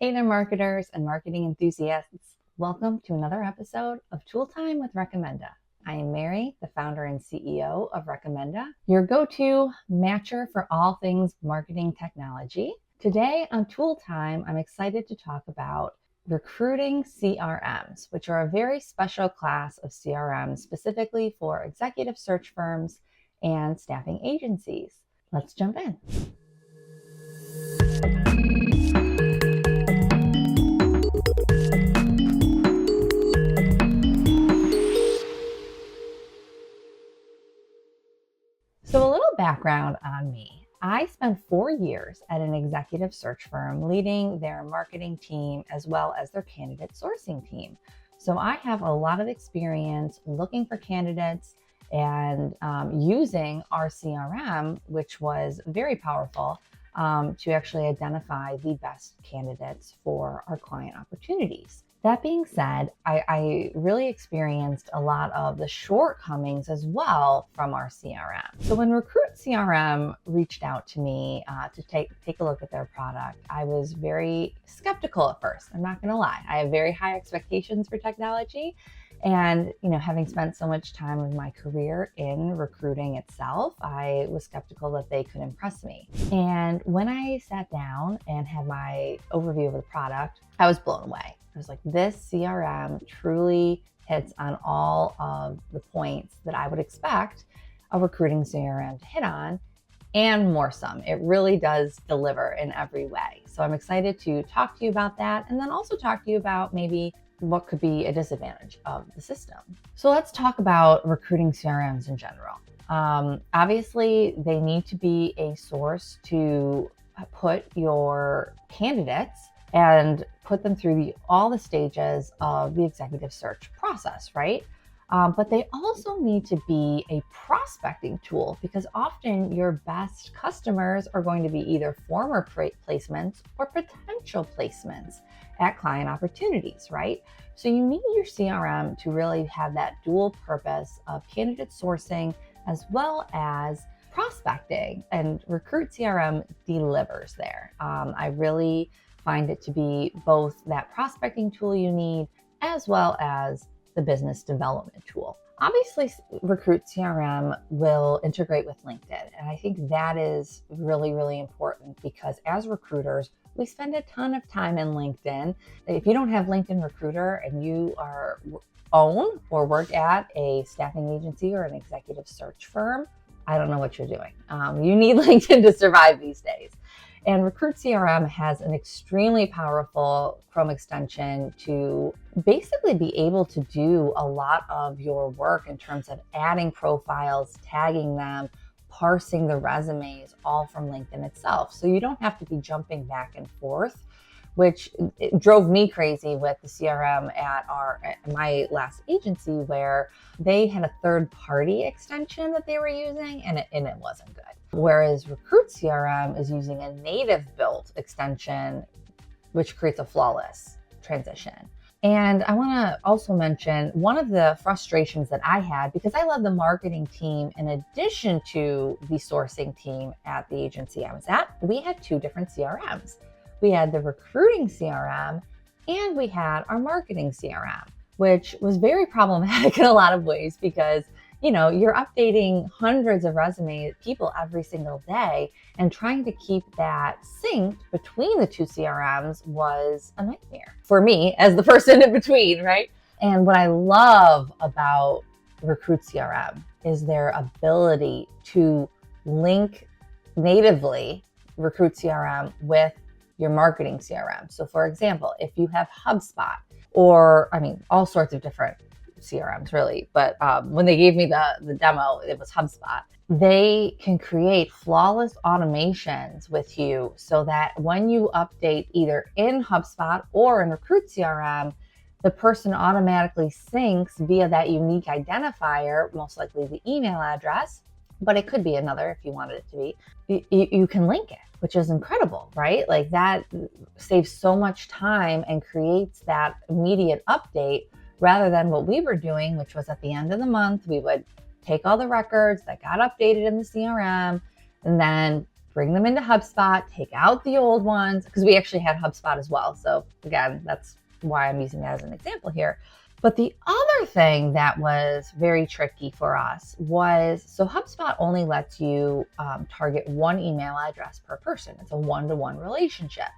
Hey there, marketers and marketing enthusiasts. Welcome to another episode of Tool Time with Recommenda. I am Mary, the founder and CEO of Recommenda, your go-to matcher for all things marketing technology. Today on Tool Time, I'm excited to talk about recruiting CRMs, which are a very special class of CRMs specifically for executive search firms and staffing agencies. Let's jump in. So a little background on me. I spent 4 years at an executive search firm leading their marketing team as well as their candidate sourcing team. So I have a lot of experience looking for candidates and using our CRM, which was very powerful to actually identify the best candidates for our client opportunities. That being said, I really experienced a lot of the shortcomings as well from our CRM. So when Recruit CRM reached out to me to take a look at their product, I was very skeptical at first. I'm not going to lie. I have very high expectations for technology. And, having spent so much time of my career in recruiting itself, I was skeptical that they could impress me. And when I sat down and had my overview of the product, I was blown away. I was like, this CRM truly hits on all of the points that I would expect a recruiting CRM to hit on, and more some. It really does deliver in every way. So I'm excited to talk to you about that, and then also talk to you about maybe what could be a disadvantage of the system. So let's talk about recruiting CRMs in general. Obviously, they need to be a source to put your candidates and put them through all the stages of the executive search process, right? But they also need to be a prospecting tool, because often your best customers are going to be either former placements or potential placements at client opportunities, right? So you need your CRM to really have that dual purpose of candidate sourcing as well as prospecting, and Recruit CRM delivers there. I really find it to be both that prospecting tool you need as well as the business development tool. Obviously, Recruit CRM will integrate with LinkedIn. And I think that is really, really important, because as recruiters, we spend a ton of time in LinkedIn. If you don't have LinkedIn Recruiter and you own or work at a staffing agency or an executive search firm, I don't know what you're doing. You need LinkedIn to survive these days. And Recruit CRM has an extremely powerful Chrome extension to basically be able to do a lot of your work in terms of adding profiles, tagging them, parsing the resumes, all from LinkedIn itself. So you don't have to be jumping back and forth, which it drove me crazy with the CRM at my last agency, where they had a third-party extension that they were using, and it wasn't good. Whereas Recruit CRM is using a native built extension, which creates a flawless transition. And I want to also mention one of the frustrations that I had, because I led the marketing team in addition to the sourcing team at the agency I was at. We had two different CRMs. We had the recruiting CRM and we had our marketing CRM, which was very problematic in a lot of ways, because you're updating hundreds of resume people every single day, and trying to keep that synced between the two CRMs was a nightmare for me as the person in between, right? And what I love about Recruit CRM is their ability to link natively Recruit CRM with your marketing CRM. So for example, if you have HubSpot, or all sorts of different CRMs really, but when they gave me the demo, it was HubSpot. They can create flawless automations with you, so that when you update either in HubSpot or in Recruit CRM, the person automatically syncs via that unique identifier, most likely the email address, but it could be another if you wanted it to be. You can link it, which is incredible, right? Like, that saves so much time and creates that immediate update, rather than what we were doing, which was at the end of the month, we would take all the records that got updated in the CRM and then bring them into HubSpot, take out the old ones, because we actually had HubSpot as well. So again, that's why I'm using that as an example here. But the other thing that was very tricky for us was, so HubSpot only lets you target one email address per person. It's a one-to-one relationship.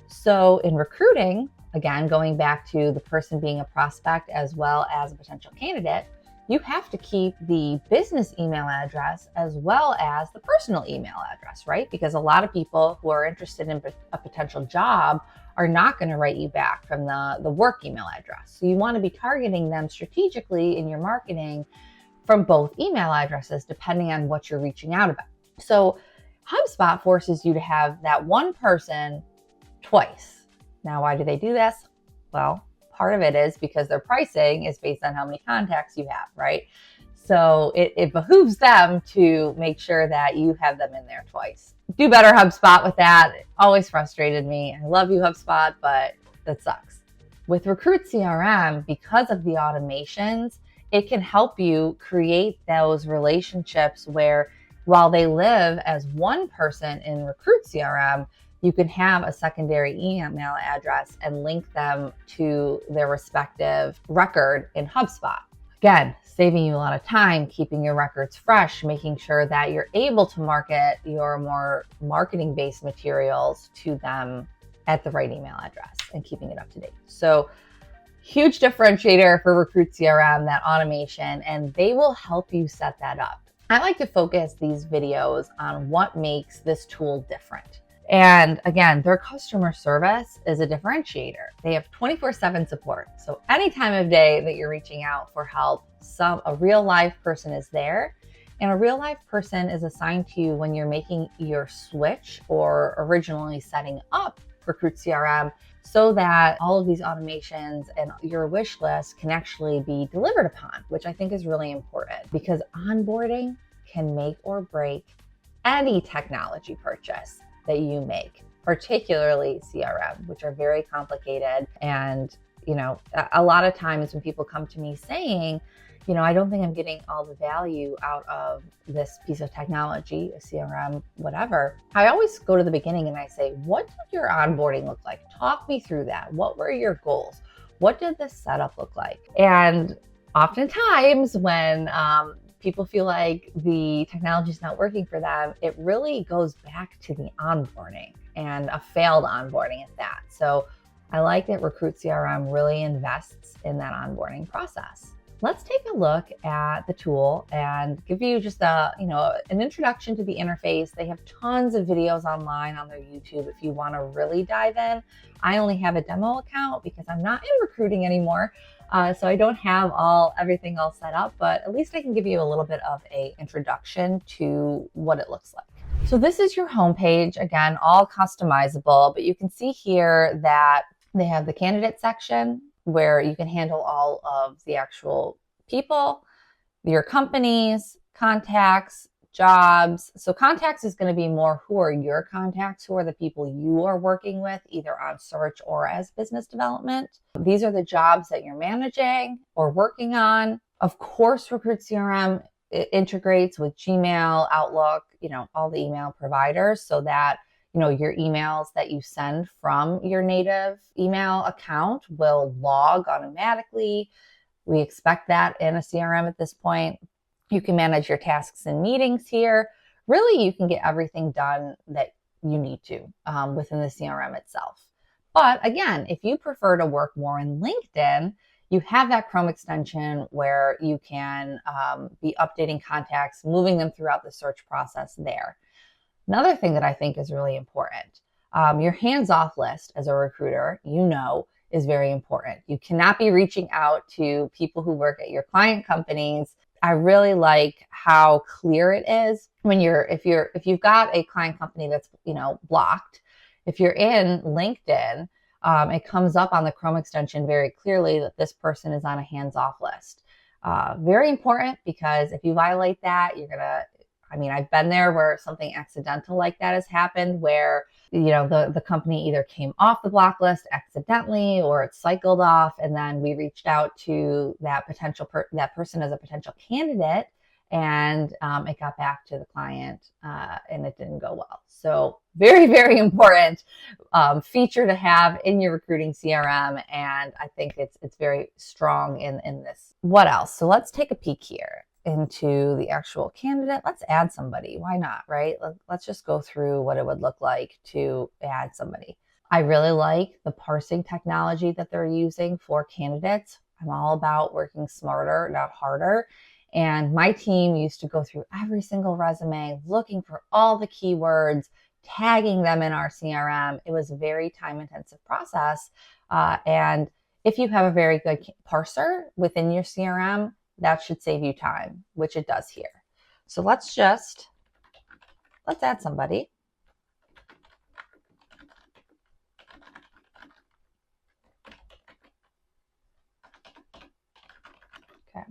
So in recruiting, again, going back to the person being a prospect as well as a potential candidate, you have to keep the business email address as well as the personal email address, right? Because a lot of people who are interested in a potential job are not going to write you back from the work email address. So you want to be targeting them strategically in your marketing from both email addresses, depending on what you're reaching out about. So HubSpot forces you to have that one person twice. Now, why do they do this? Well, part of it is because their pricing is based on how many contacts you have, right? So it behooves them to make sure that you have them in there twice. Do better, HubSpot, with that. It always frustrated me. I love you, HubSpot, but that sucks. With Recruit CRM, because of the automations, it can help you create those relationships where, while they live as one person in Recruit CRM, you can have a secondary email address and link them to their respective record in HubSpot. Again, saving you a lot of time, keeping your records fresh, making sure that you're able to market your more marketing-based materials to them at the right email address and keeping it up to date. So huge differentiator for Recruit CRM, that automation, and they will help you set that up. I like to focus these videos on what makes this tool different. And again, their customer service is a differentiator. They have 24/7 support. So any time of day that you're reaching out for help, a real live person is there. And a real live person is assigned to you when you're making your switch or originally setting up Recruit CRM, so that all of these automations and your wish list can actually be delivered upon, which I think is really important, because onboarding can make or break any technology purchase that you make, particularly CRM, which are very complicated. And, a lot of times when people come to me saying, I don't think I'm getting all the value out of this piece of technology, a CRM, whatever, I always go to the beginning and I say, what did your onboarding look like? Talk me through that. What were your goals? What did the setup look like? And oftentimes when people feel like the technology is not working for them, it really goes back to the onboarding, and a failed onboarding at that. So I like that Recruit CRM really invests in that onboarding process. Let's take a look at the tool and give you just an introduction to the interface. They have tons of videos online on their YouTube if you want to really dive in. I only have a demo account because I'm not in recruiting anymore. So I don't have everything all set up, but at least I can give you a little bit of an introduction to what it looks like. So this is your homepage, again, all customizable, but you can see here that they have the candidate section where you can handle all of the actual people, your companies, contacts, jobs. So contacts is going to be more, who are your contacts? Who are the people you are working with, either on search or as business development? These are the jobs that you're managing or working on. Of course, Recruit CRM integrates with Gmail, Outlook, all the email providers, so that your emails that you send from your native email account will log automatically. We expect that in a CRM at this point. You can manage your tasks and meetings here. Really, you can get everything done that you need to within the CRM itself. But again, if you prefer to work more in LinkedIn, you have that Chrome extension where you can be updating contacts, moving them throughout the search process there. Another thing that I think is really important, your hands-off list as a recruiter, is very important. You cannot be reaching out to people who work at your client companies. I really like how clear it is when if you've got a client company that's, blocked. If you're in LinkedIn, it comes up on the Chrome extension very clearly that this person is on a hands-off list. Very important, because if you violate that, I've been there where something accidental like that has happened, where, the company either came off the block list accidentally or it's cycled off. And then we reached out to that that person as a potential candidate. and it got back to the client and it didn't go well. So very, very important feature to have in your recruiting CRM. And I think it's very strong in this. What else? So let's take a peek here into the actual candidate. Let's add somebody. Why not, right? Let's just go through what it would look like to add somebody. I really like the parsing technology that they're using for candidates. I'm all about working smarter, not harder. And my team used to go through every single resume, looking for all the keywords, tagging them in our CRM. It was a very time-intensive process. And if you have a very good parser within your CRM, that should save you time, which it does here. So let's add somebody. Okay.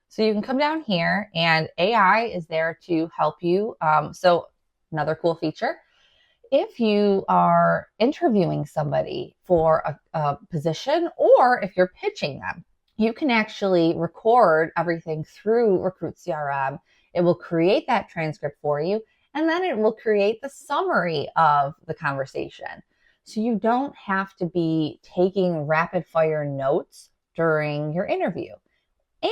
So you can come down here and AI is there to help you. So another cool feature, if you are interviewing somebody for a position or if you're pitching them, you can actually record everything through Recruit CRM. It will create that transcript for you, and then it will create the summary of the conversation. So you don't have to be taking rapid fire notes during your interview.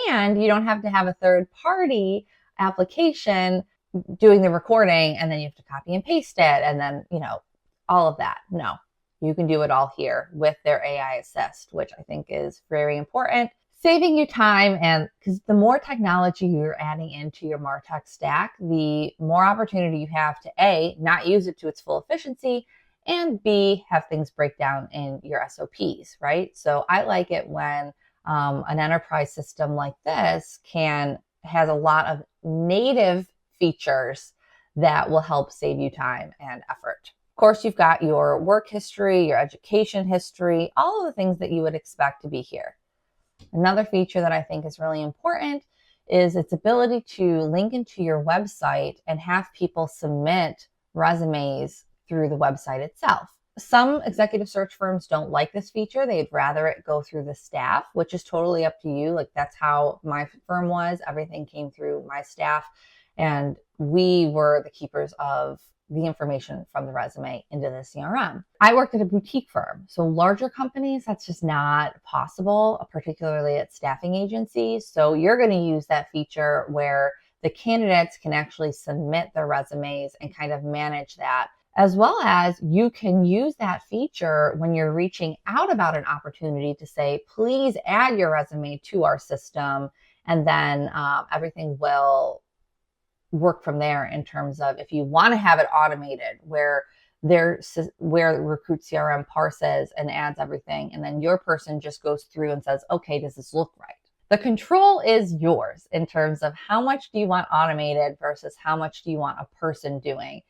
And you don't have to have a third party application doing the recording and then you have to copy and paste it and then, all of that. No, you can do it all here with their AI assist, which I think is very important, saving you time. And because the more technology you're adding into your MarTech stack, the more opportunity you have to A, not use it to its full efficiency, and B, have things break down in your SOPs, right? So I like it when an enterprise system like this has a lot of native features that will help save you time and effort. Of course, you've got your work history, your education history, all of the things that you would expect to be here. Another feature that I think is really important is its ability to link into your website and have people submit resumes through the website itself. Some executive search firms don't like this feature. They'd rather it go through the staff, which is totally up to you. Like that's how my firm was. Everything came through my staff and we were the keepers of the information from the resume into the CRM. I worked at a boutique firm. So larger companies, that's just not possible, particularly at staffing agencies. So you're going to use that feature where the candidates can actually submit their resumes and kind of manage that, as well as you can use that feature when you're reaching out about an opportunity to say, please add your resume to our system. And then everything will work from there in terms of if you want to have it automated where Recruit CRM parses and adds everything. And then your person just goes through and says, okay, does this look right? The control is yours in terms of how much do you want automated versus how much do you want a person doing.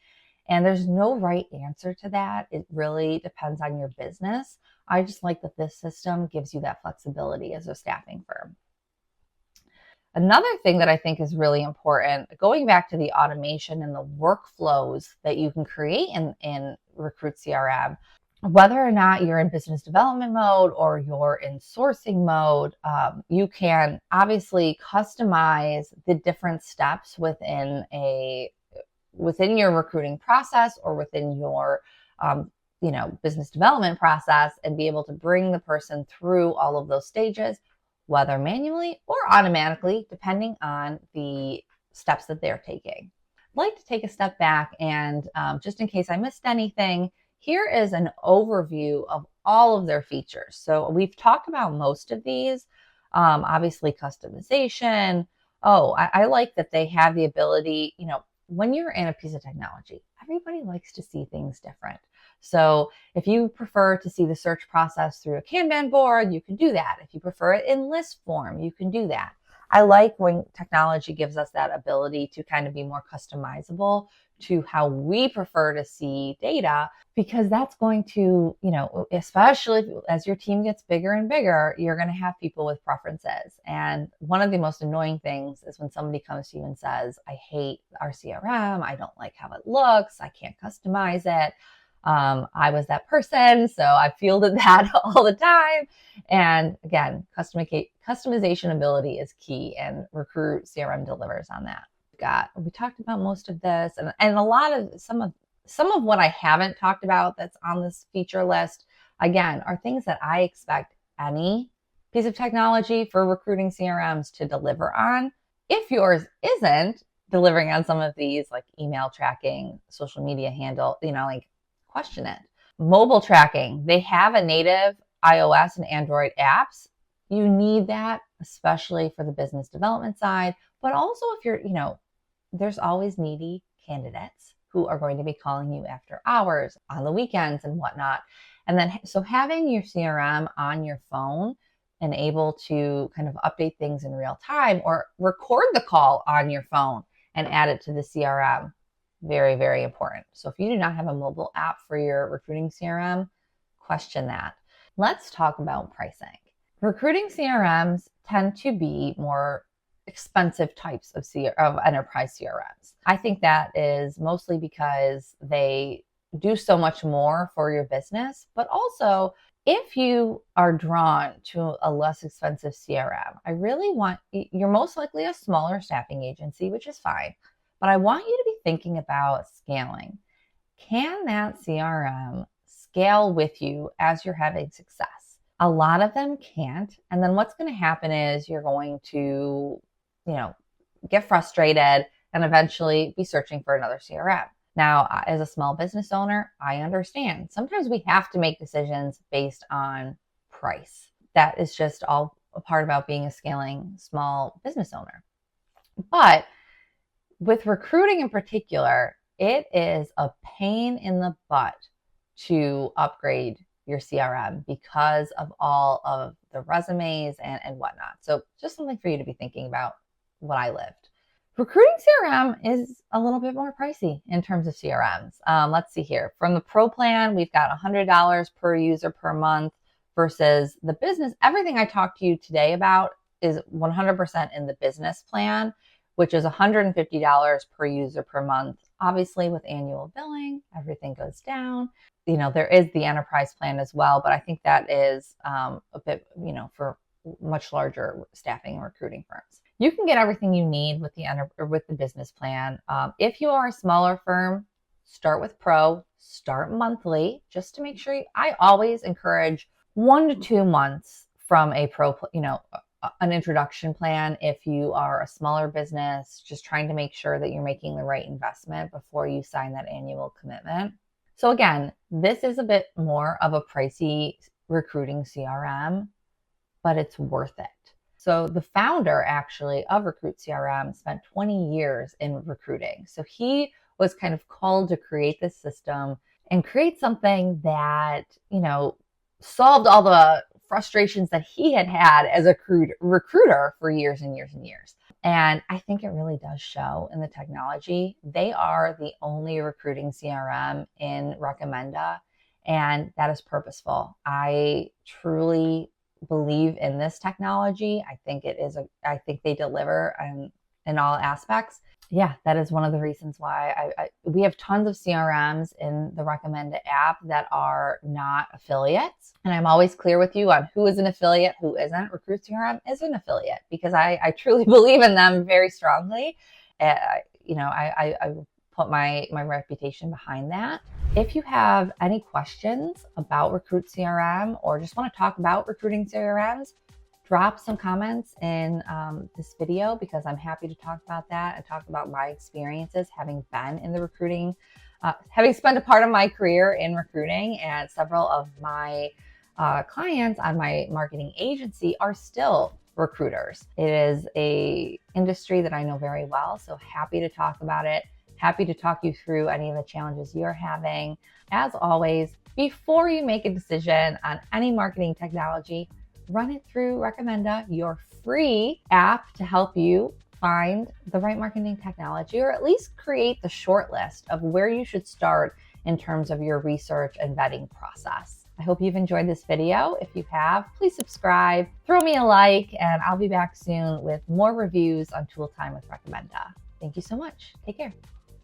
And there's no right answer to that. It really depends on your business. I just like that this system gives you that flexibility as a staffing firm. Another thing that I think is really important, going back to the automation and the workflows that you can create in Recruit CRM, whether or not you're in business development mode or you're in sourcing mode, you can obviously customize the different steps within your recruiting process or within your business development process and be able to bring the person through all of those stages, whether manually or automatically, depending on the steps that they're taking. I'd like to take a step back and just in case I missed anything, here is an overview of all of their features. So we've talked about most of these, obviously customization. I like that they have the ability, when you're in a piece of technology, everybody likes to see things different. So if you prefer to see the search process through a Kanban board, you can do that. If you prefer it in list form, you can do that. I like when technology gives us that ability to kind of be more customizable to how we prefer to see data, because that's going to, especially as your team gets bigger and bigger, you're going to have people with preferences. And one of the most annoying things is when somebody comes to you and says, I hate our CRM. I don't like how it looks. I can't customize it. I was that person, so I fielded that all the time. And again, customization ability is key, and Recruit CRM delivers on that. We talked about most of this, and a lot of some of what I haven't talked about that's on this feature list, again, are things that I expect any piece of technology for recruiting CRMs to deliver on. If yours isn't delivering on some of these, like email tracking, social media handle, like question it. Mobile tracking, they have a native iOS and Android apps. You need that, especially for the business development side, but also if you're, there's always needy candidates who are going to be calling you after hours, on the weekends and whatnot. And then, so having your CRM on your phone and able to kind of update things in real time or record the call on your phone and add it to the CRM, very, very important. So if you do not have a mobile app for your recruiting CRM, question that. Let's talk about pricing. Recruiting CRMs tend to be more expensive types of enterprise CRMs. I think that is mostly because they do so much more for your business, but also if you are drawn to a less expensive CRM, you're most likely a smaller staffing agency, which is fine, but I want you to be thinking about scaling. Can that CRM scale with you as you're having success? A lot of them can't. And then what's going to happen is you're going to, get frustrated and eventually be searching for another CRM. Now, as a small business owner, I understand. Sometimes we have to make decisions based on price. That is just all a part about being a scaling small business owner. But with recruiting in particular, it is a pain in the butt to upgrade your CRM because of all of the resumes and whatnot. So just something for you to be thinking about what I lived. Recruiting CRM is a little bit more pricey in terms of CRMs. Let's see here. From the Pro plan, we've got $100 per user per month versus the business. Everything I talked to you today about is 100% in the business plan, which is $150 per user per month. Obviously, with annual billing, everything goes down. There is the enterprise plan as well, but I think that is a bit, for much larger staffing and recruiting firms. You can get everything you need with the business plan. If you are a smaller firm, start with Pro, start monthly, just to make sure. I always encourage 1 to 2 months from a Pro, an introduction plan. If you are a smaller business, just trying to make sure that you're making the right investment before you sign that annual commitment. So again, this is a bit more of a pricey recruiting CRM, but it's worth it. So the founder actually of Recruit CRM spent 20 years in recruiting. So he was kind of called to create this system and create something that, solved all the frustrations that he had as a recruiter for years and years and years. And I think it really does show in the technology. They are the only recruiting CRM in Recommenda, and that is purposeful. I truly believe in this technology. I think they deliver in all aspects. Yeah, that is one of the reasons why we have tons of CRMs in the Recommenda app that are not affiliates. And I'm always clear with you on who is an affiliate, who isn't. Recruit CRM is an affiliate because I truly believe in them very strongly. I put my reputation behind that. If you have any questions about Recruit CRM or just want to talk about recruiting CRMs, drop some comments in this video because I'm happy to talk about that and talk about my experiences having been in the recruiting, having spent a part of my career in recruiting, and several of my clients on my marketing agency are still recruiters. It is an industry that I know very well, so happy to talk about it. Happy to talk you through any of the challenges you're having. As always, before you make a decision on any marketing technology, run it through Recommenda, your free app to help you find the right marketing technology, or at least create the short list of where you should start in terms of your research and vetting process. I hope you've enjoyed this video. If you have, please subscribe, throw me a like, and I'll be back soon with more reviews on Tool Time with Recommenda. Thank you so much. Take care.